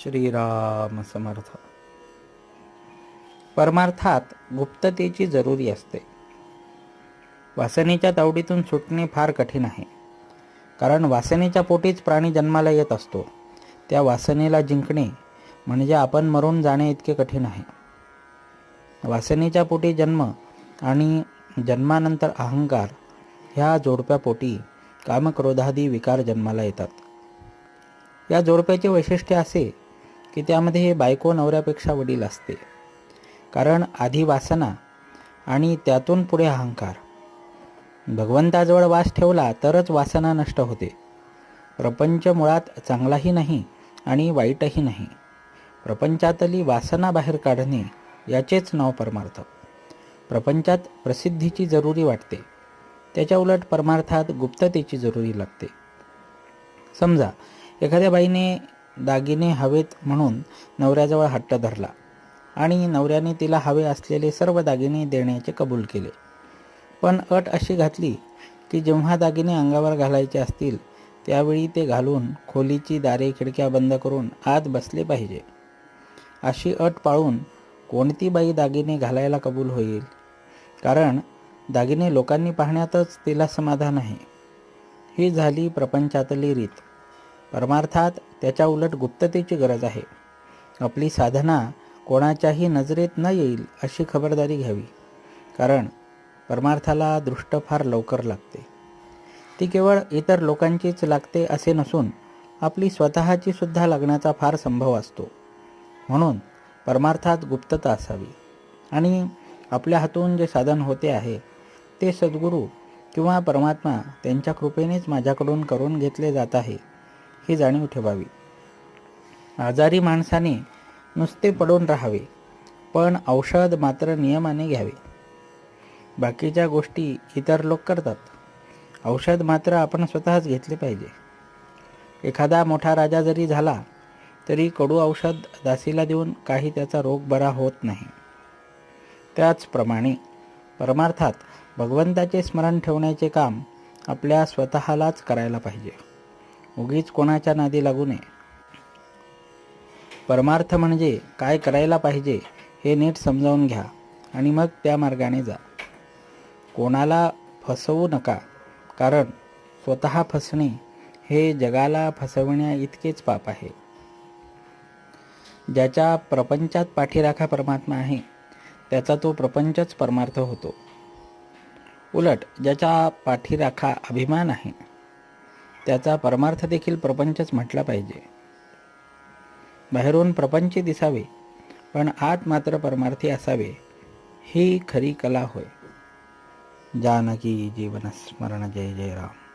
श्रीराम समर्थ. परमार्थात गुप्ततेची जरुरी असते. वासनेच्या तावडीतून सुटणे फार कठीण आहे. कारण वासनेच्या पोटीच प्राणी जन्माला येत असतो. त्या वासनेला जिंकणे म्हणजे आपण मरून जाणे इतके कठीण आहे. वासनेच्या पोटी जन्म आणि जन्मानंतर अहंकार ह्या जोडप्यापोटी कामक्रोधादी विकार जन्माला येतात. या जोडप्याचे वैशिष्ट्य असे की त्यामध्ये बायको नवऱ्यापेक्षा वडील असते. कारण आधी वासना आणि त्यातून पुढे अहंकार. भगवंताजवळ वास ठेवला तरच वासना नष्ट होते. प्रपंच मुळात चांगलाही नाही आणि वाईटही नाही. प्रपंचातली वासना बाहेर काढणे याचेच नाव परमार्थ. प्रपंचात प्रसिद्धीची जरुरी वाटते, त्याच्या उलट परमार्थात गुप्ततेची जरुरी लागते. समजा एखाद्या बाईने दागिने हवेत म्हणून नवऱ्याजवळ हट्ट धरला आणि नवऱ्याने तिला हवे असलेले सर्व दागिने देण्याचे कबूल केले. पण अट अशी घातली की जेव्हा दागिने अंगावर घालायचे असतील त्यावेळी ते घालून खोलीची दारे खिडक्या बंद करून आत बसले पाहिजे. अशी अट पाळून कोणती बाई दागिने घालायला कबूल होईल? कारण दागिने लोकांनी पाहण्यातच तिला समाधान आहे. ही झाली प्रपंचातली रीत. परमार्थात त्याच्या उलट गुप्ततेची गरज आहे. आपली साधना कोणाच्याही नजरेत न येईल अशी खबरदारी घ्यावी. कारण परमार्थाला दृष्ट फार लवकर लागते. ती केवळ इतर लोकांचीच लागते असे नसून आपली स्वतःची सुद्धा लागण्याचा फार संभव असतो. म्हणून परमार्थात गुप्तता असावी आणि आपल्या हातून जे साधन होते आहे ते सद्गुरू किंवा परमात्मा त्यांच्या कृपेनेच माझ्याकडून करून घेतले जात आहे ही जाणीव ठेवावी. आजारी माणसाने नुसते पडून राहावे, पण औषध मात्र नियमाने घ्यावे. बाकीच्या गोष्टी इतर लोक करतात, औषध मात्र आपण स्वतःच घेतले पाहिजे. एखादा मोठा राजा जरी झाला तरी कडू औषध दासीला देऊन काही त्याचा रोग बरा होत नाही. त्याचप्रमाणे परमार्थात भगवंताचे स्मरण ठेवण्याचे काम आपल्या स्वतःलाच करायला पाहिजे. उगीच कोणाच्या नादी लागू नये. परमार्थ म्हणजे काय करायला पाहिजे हे नीट समजावून घ्या आणि मग त्या मार्गाने जा. कोणाला फसवू नका, कारण स्वतः फसणे हे जगाला फसविण्या इतकेच पाप आहे. ज्याच्या प्रपंचात पाठीराखा परमात्मा आहे त्याचा तो प्रपंचच परमार्थ होतो. उलट ज्याच्या पाठीराखा अभिमान आहे त्याचा परमार्थ देखील प्रपंचच म्हटला पाहिजे. बाहेरून प्रपंची दिसावे पण आत मात्र परमार्थी असावे, ही खरी कला होय. जानकी जीवन स्मरण. जय जय राम.